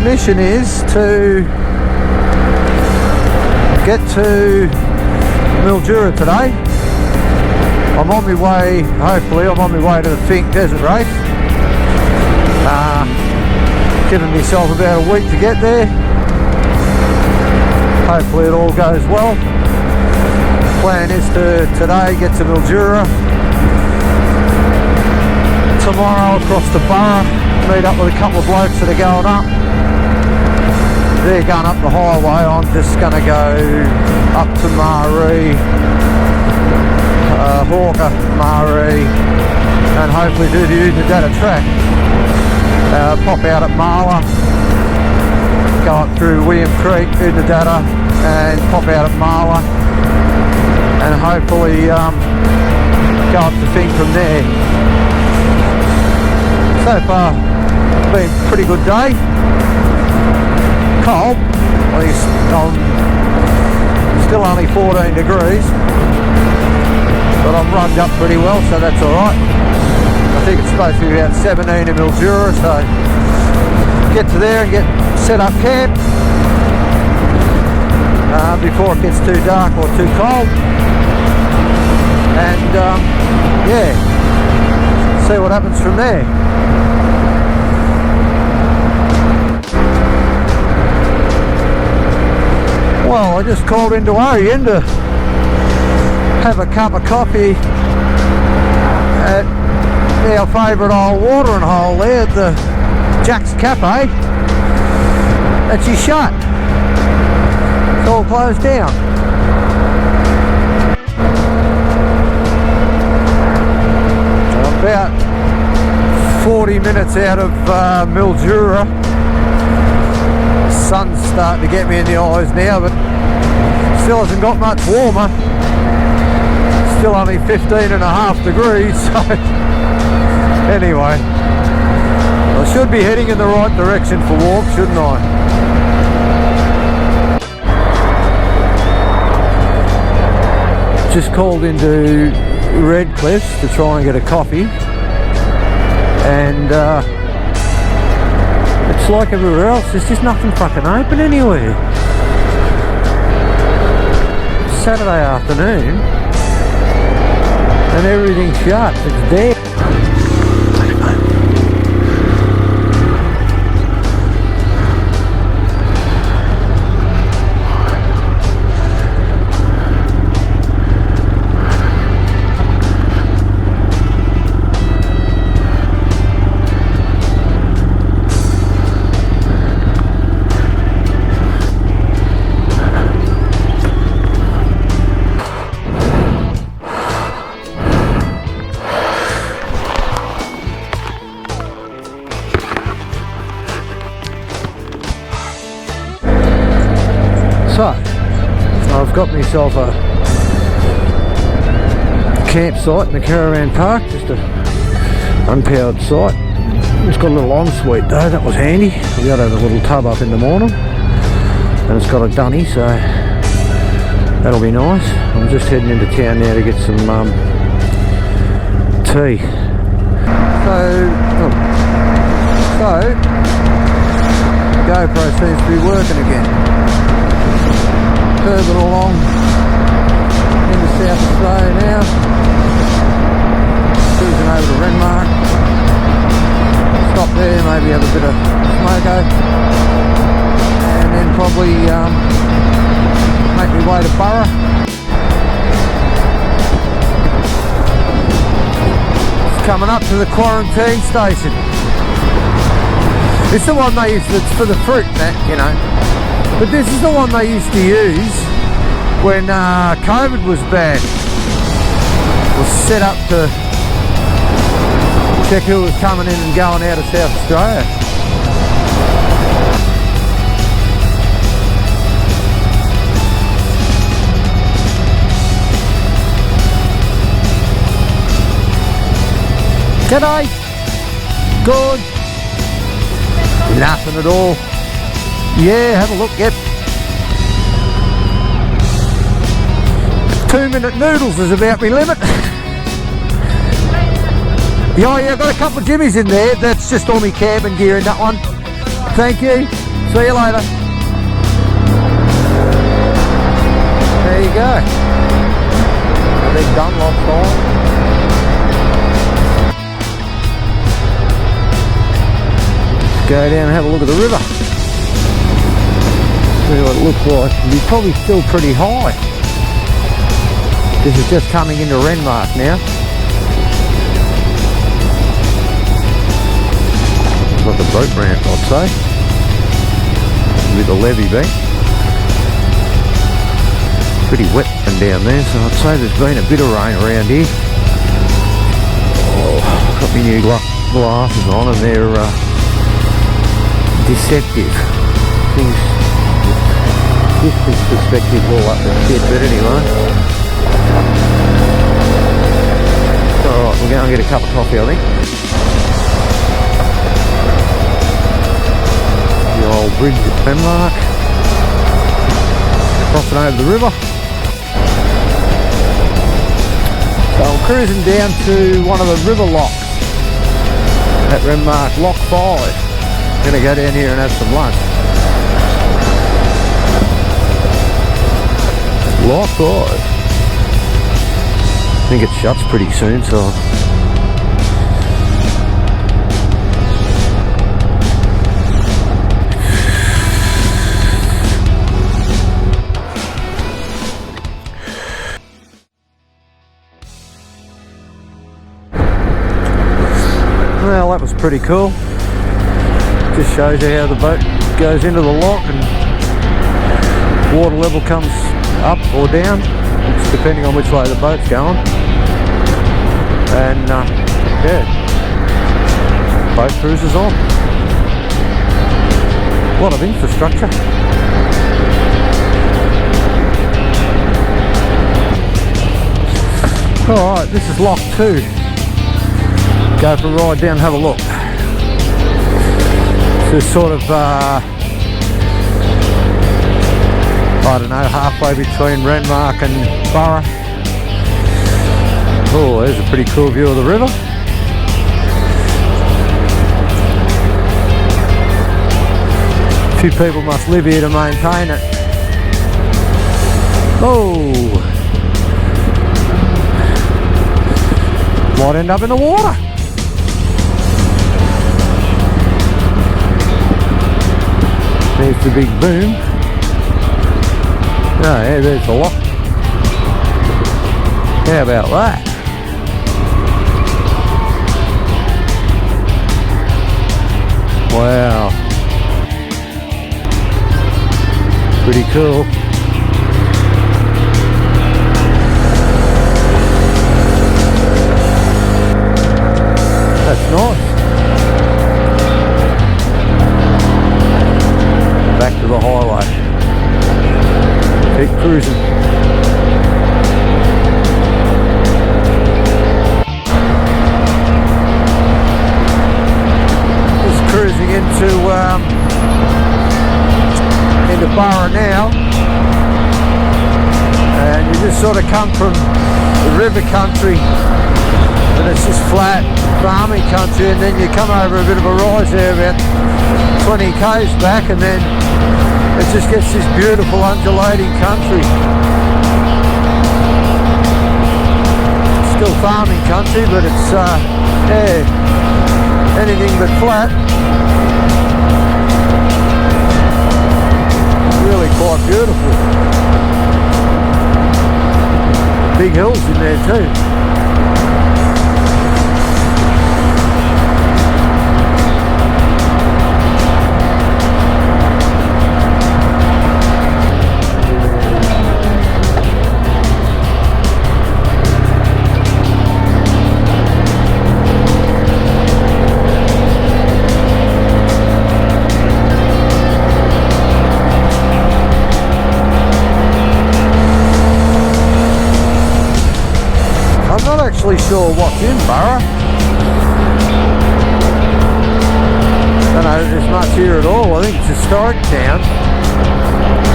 mission is to get to Mildura today. I'm on my way, hopefully I'm on my way to the Finke Desert Race. Giving myself about a week to get there. Hopefully it all goes well. Plan is to today get to Mildura. Tomorrow across the borough, meet up with a couple of blokes that are going up. They're going up the highway, I'm just going to go up to Marree, Hawker, Marree, and hopefully do the Oodnadatta Track. Pop out at Marree, go up through William Creek, Oodnadatta, and pop out at Marree, and hopefully go up to Finke from there. So far, been a pretty good day. Cold, at least still only 14 degrees, but I'm rugged up pretty well, so that's alright. I think it's supposed to be about 17 in Mildura, so get to there and get set up camp before it gets too dark or too cold, and yeah, see what happens from there. Well, I just called into Orion to have a cup of coffee at our favourite old watering hole there at the Jack's Cafe, and she's shut. It's all closed down. So I'm about 40 minutes out of Mildura. Sun's starting to get me in the eyes now, but still hasn't got much warmer. Still only 15.5 degrees, so anyway, I should be heading in the right direction for warmth, shouldn't I? Just called into Redcliffs to try and get a coffee, and it's like everywhere else, there's just nothing fucking open anywhere. Saturday afternoon and everything's shut, it's dead. So, I've got myself a campsite in the caravan park, just a unpowered site. It's got a little ensuite though, that was handy. We got to have a little tub up in the morning, and it's got a dunny, so that'll be nice. I'm just heading into town now to get some tea. So GoPro seems to be working again. Curving along into South Australia now, cruising over to Renmark, stop there, maybe have a bit of smoko, and then probably make my way to Borough. It's coming up to the quarantine station. It's the one they use, it's for the fruit, that, you know. But this is the one they used to use when COVID was bad. It was set up to check who was coming in and going out of South Australia. G'day. Good. Nothing at all. Yeah, have a look, yep. 2-minute noodles is about my limit. Yeah, I've got a couple of jimmies in there. That's just all my camping gear in that one. Thank you. See you later. There you go. A big Dunlop sign. Go down and have a look at the river. See what it looks like. It's probably still pretty high. This is just coming into Renmark now. Like a boat ramp, I'd say, with the levee bank. Pretty wet and down there, so I'd say there's been a bit of rain around here. Oh, got my new glasses on and they're deceptive. Things, distance perspective all up the shit, but anyway. Alright, we'll go and get a cup of coffee, I think. The old bridge at Renmark. Crossing over the river. So I'm cruising down to one of the river locks at Renmark, Lock 5. Gonna go down here and have some lunch. Lock 5. I think it shuts pretty soon, so well, that was pretty cool. Just shows you how the boat goes into the lock and water level comes up or down. It's depending on which way the boat's going. And yeah, boat cruises on. A lot of infrastructure. Alright, this is lock 2. Go for a ride down and have a look. This is sort of I don't know, halfway between Renmark and Marree. Oh, there's a pretty cool view of the river. A few people must live here to maintain it. Oh, might end up in the water. There's the big boom. Oh yeah, there's the lock. How about that? Wow. Pretty cool. That's nice. Back to the highway. Keep cruising. Just cruising into Marree now, and you just sort of come from the river country, and it's just flat farming country, and then you come over a bit of a rise there about 20 k's back, and then it just gets this beautiful undulating country. Still farming country, but it's yeah, anything but flat. Really quite beautiful. Big hills in there too. Sure what's in Marree. Don't know if there's much here at all. I think it's a historic town.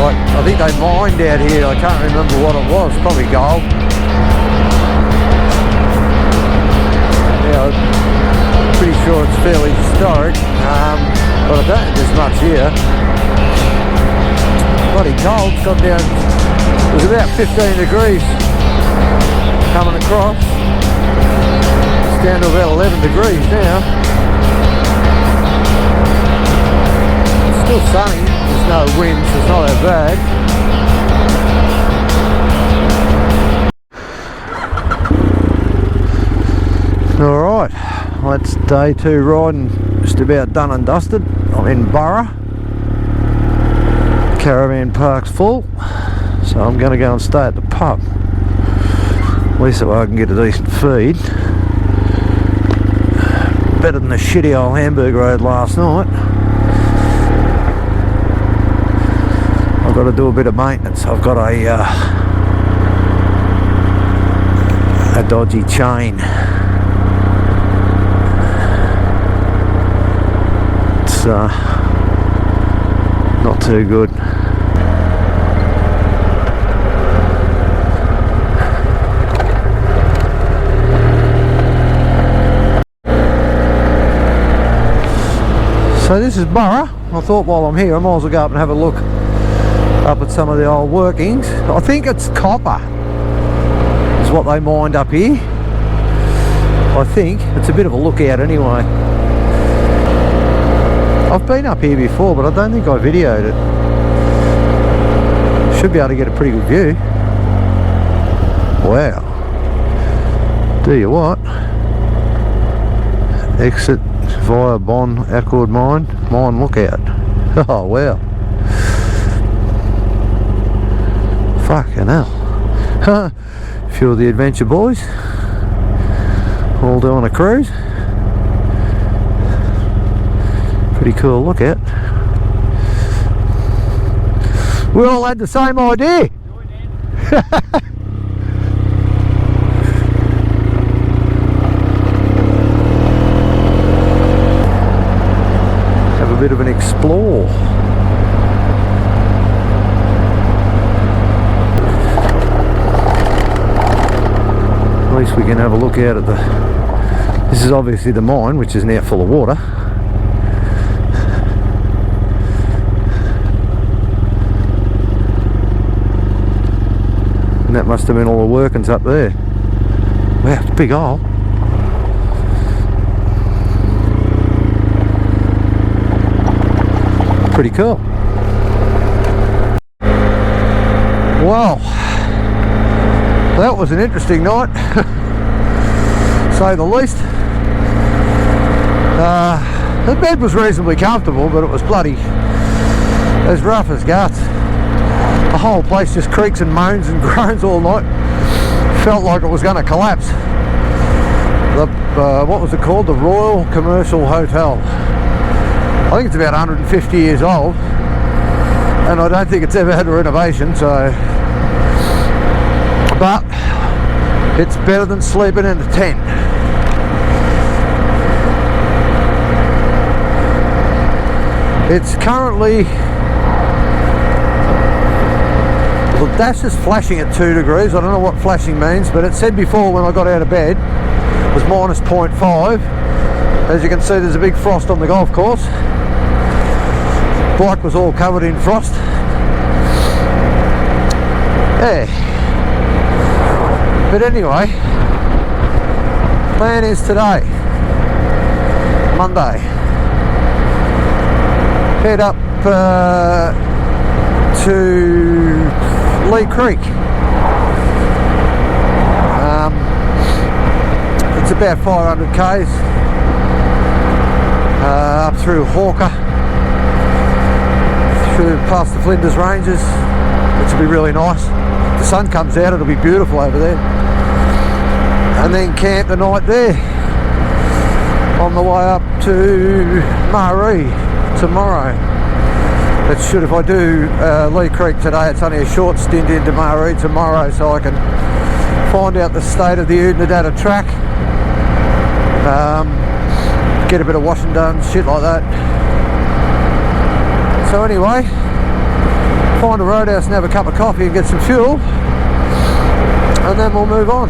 Like, I think they mined out here. I can't remember what it was. Probably gold. Yeah, I'm pretty sure it's fairly historic. But I don't think there's much here. bloody cold. It's got down, it was about 15 degrees coming across. It's down to about 11 degrees now. It's still sunny, there's no winds, it's not that bad. Alright, that's day 2 riding, just about done and dusted. I'm in Marree. Caravan park's full, so I'm going to go and stay at the pub. At least so I can get a decent feed. Better than the shitty old hamburger I had last night. I've got to do a bit of maintenance. I've got a dodgy chain. It's not too good. So this is Marree. I thought while I'm here I might as well go up and have a look up at some of the old workings. I think it's copper is what they mined up here. I think it's a bit of a lookout anyway. I've been up here before, but I don't think I videoed it. Should be able to get a pretty good view. Wow. Do you what? Exit via Bon Accord Mine lookout. Oh wow. Fucking hell. A few of the adventure boys all doing a cruise. Pretty cool lookout. We all had the same idea. Have a bit of an explore. At least we can have a look out at the... This is obviously the mine, which is now full of water. And that must have been all the workings up there. Wow, it's a big hole. Pretty cool. Wow, that was an interesting night, say the least. The bed was reasonably comfortable, but it was bloody as rough as guts. The whole place just creaks and moans and groans all night. Felt like it was going to collapse. The what was it called? The Royal Commercial Hotel. I think it's about 150 years old, and I don't think it's ever had a renovation. So, but it's better than sleeping in a tent. It's currently, the dash is flashing at 2 degrees. I don't know what flashing means, but it said before when I got out of bed it was minus 0.5. As you can see, there's a big frost on the golf course. Bike was all covered in frost. Yeah. But anyway, plan is today, Monday, head up to Lee Creek. It's about 500 k's up through Hawker, through past the Flinders ranges, which will be really nice. The sun comes out, it'll be beautiful over there. And then camp the night there on the way up to Marree tomorrow. It should, if I do Lee Creek today, it's only a short stint into Marree tomorrow, so I can find out the state of the Oodnadatta Track, get a bit of washing done, shit like that. So anyway, find a roadhouse and have a cup of coffee and get some fuel, and then we'll move on.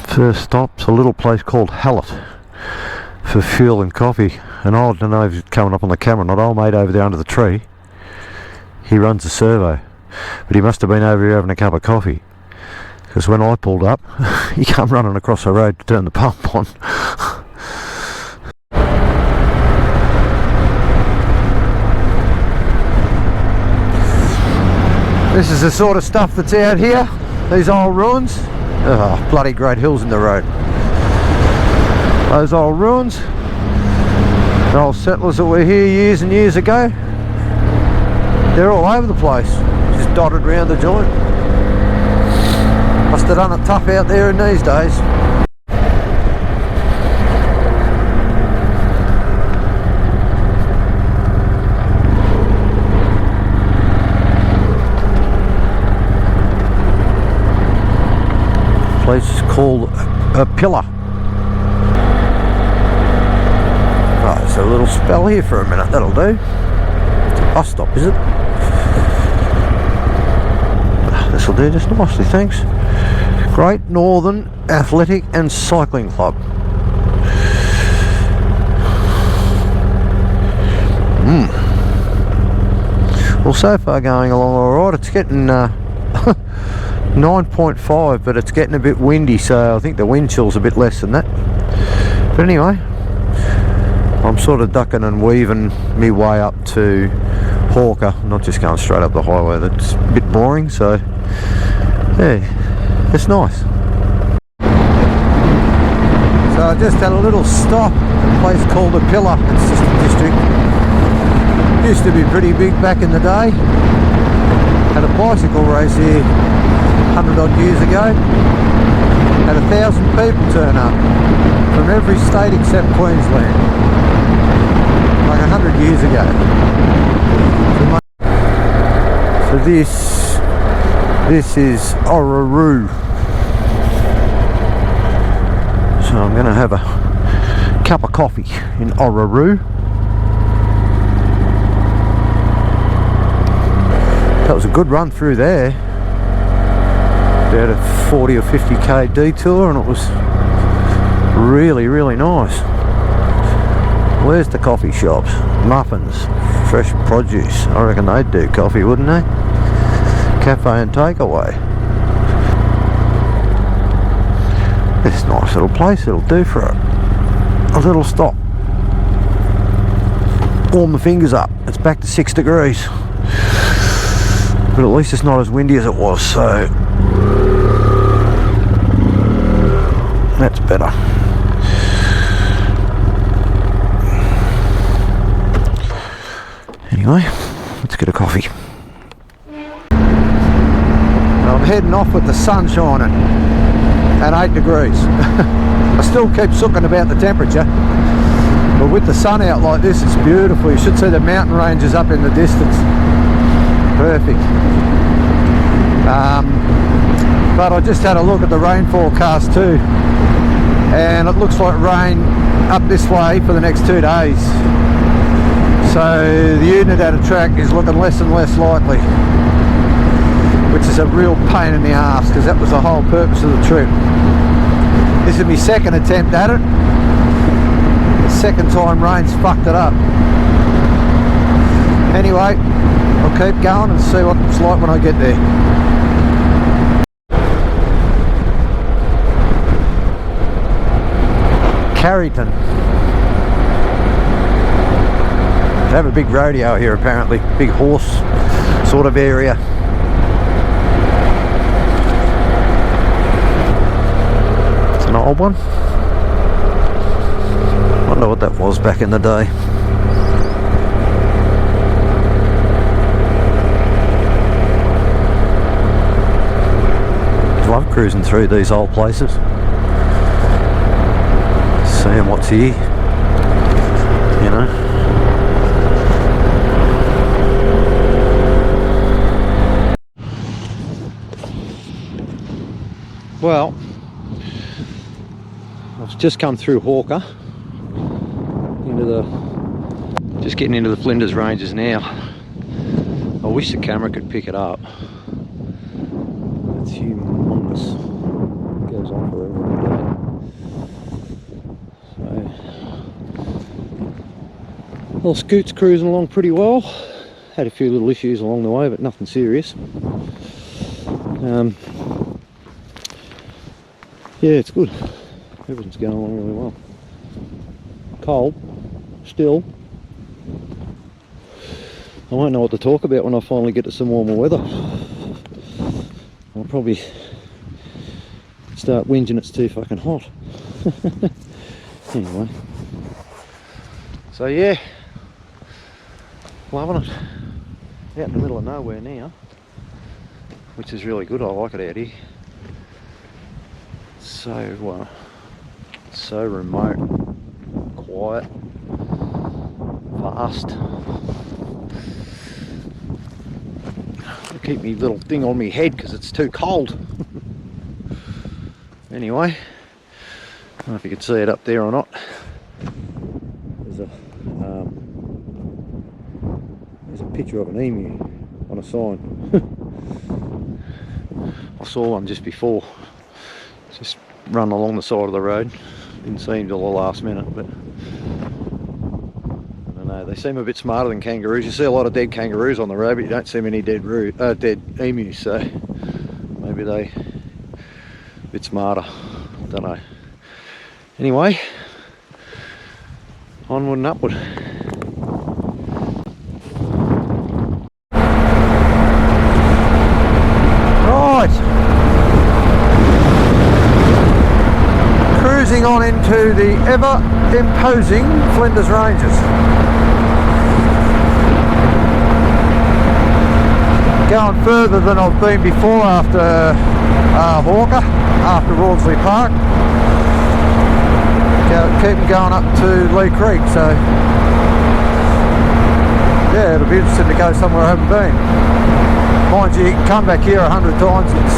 First stop's a little place called Hallett for fuel and coffee. and I don't know if it's coming up on the camera or not, old mate over there under the tree, he runs a servo, but he must have been over here having a cup of coffee, because when I pulled up, he came running across the road to turn the pump on. This is the sort of stuff that's out here, these old ruins. Oh, bloody great hills in the road. Those old ruins, the old settlers that were here years and years ago, they're all over the place, just dotted around the joint. Must have done it tough out there in these days. Place is called a pillar. Oh, there's a little spell here for a minute, that'll do. It's a bus stop, is it? This'll do just nicely, thanks. Great Northern Athletic and Cycling Club. Well, so far going along alright. It's getting 9.5, but it's getting a bit windy, so I think the wind chill's a bit less than that. But anyway, I'm sort of ducking and weaving me way up to Hawker, not just going straight up the highway. That's a bit boring, so yeah, it's nice. So I just had a little stop at a place called The Pillar in System District. Used to be pretty big back in the day. Had a bicycle race here 100 odd years ago. Had 1,000 people turn up from every state except Queensland, like 100 years ago. So this is Orroroo. So I'm going to have a cup of coffee in Orroroo. That was a good run through there. About a 40 or 50k detour, and it was really, really nice. Where's the coffee shops? Muffins, fresh produce. I reckon they'd do coffee, wouldn't they? Cafe and takeaway. This nice little place, it'll do for a little stop. Warm the fingers up. It's back to 6 degrees. But at least it's not as windy as it was, so that's better. Anyway, let's get a coffee. I'm heading off with the sun shining at 8 degrees. I still keep sooking about the temperature, but with the sun out like this, it's beautiful. You should see the mountain ranges up in the distance. Perfect. But I just had a look at the rain forecast too, and it looks like rain up this way for the next 2 days. So the Oodnadatta Track is looking less and less likely, which is a real pain in the arse, because that was the whole purpose of the trip. This is my second attempt at it. The second time rain's fucked it up. Anyway, I'll keep going and see what it's like when I get there. Carrington. They have a big rodeo here apparently, big horse sort of area. It's an old one. I wonder what that was back in the day. Love cruising through these old places, seeing what's here, you know. Well, I've just come through Hawker just getting into the Flinders ranges now. I wish the camera could pick it up. It's humongous. It goes on forever and a day. So Well, Scoot's cruising along pretty well. Had a few little issues along the way, but nothing serious. Yeah, it's good. Everything's going along really well. Cold, still. I won't know what to talk about when I finally get to some warmer weather. I'll probably start whinging it's too fucking hot. Anyway. So yeah, loving it. Out in the middle of nowhere now, which is really good. I like it out here. So so remote, quiet, vast. I keep me little thing on my head because it's too cold. Anyway, I don't know if you can see it up there or not. There's a picture of an emu on a sign. I saw one just before. Just run along the side of the road. Didn't see him till the last minute, but I don't know. They seem a bit smarter than kangaroos. You see a lot of dead kangaroos on the road, but you don't see many dead emus. So maybe they a bit smarter. Don't know. Anyway, onward and upward. Cruising on into the ever imposing Flinders Ranges. Going further than I've been before after Hawker, after Rawdsley Park. Keeping going up to Lee Creek, so yeah, it'll be interesting to go somewhere I haven't been. Mind you, you can come back here 100 times, it's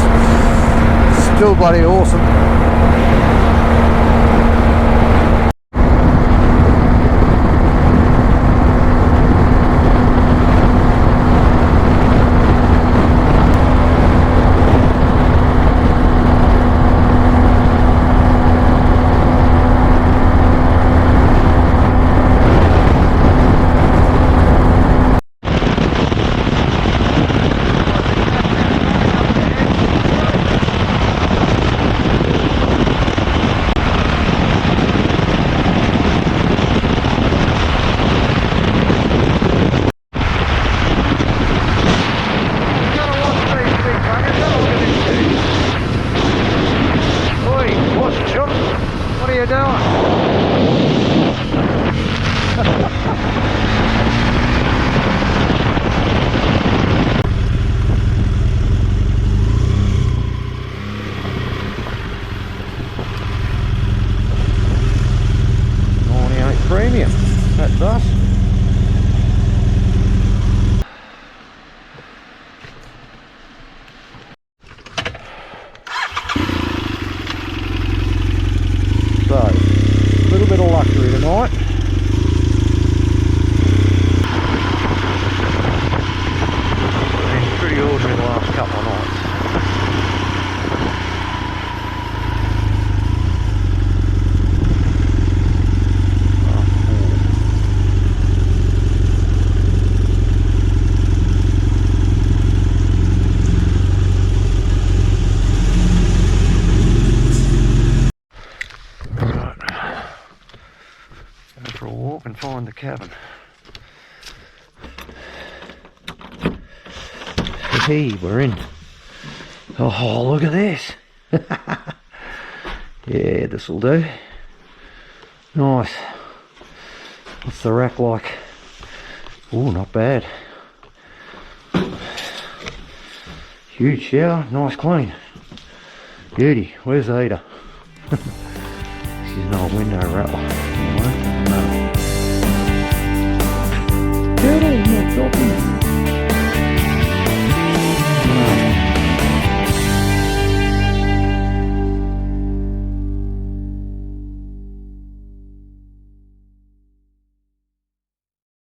still bloody awesome. Premium, that's us. So, a little bit of luxury tonight. Been pretty ordinary the last couple of nights. For a walk and find the cabin. Hey, we're in. Oh, look at this. Yeah, this'll do. Nice. What's the rack like? Oh, not bad. Huge shower, nice clean. Beauty. Where's the heater? She's an old window rattler. Anyway. Turtle, not dropping.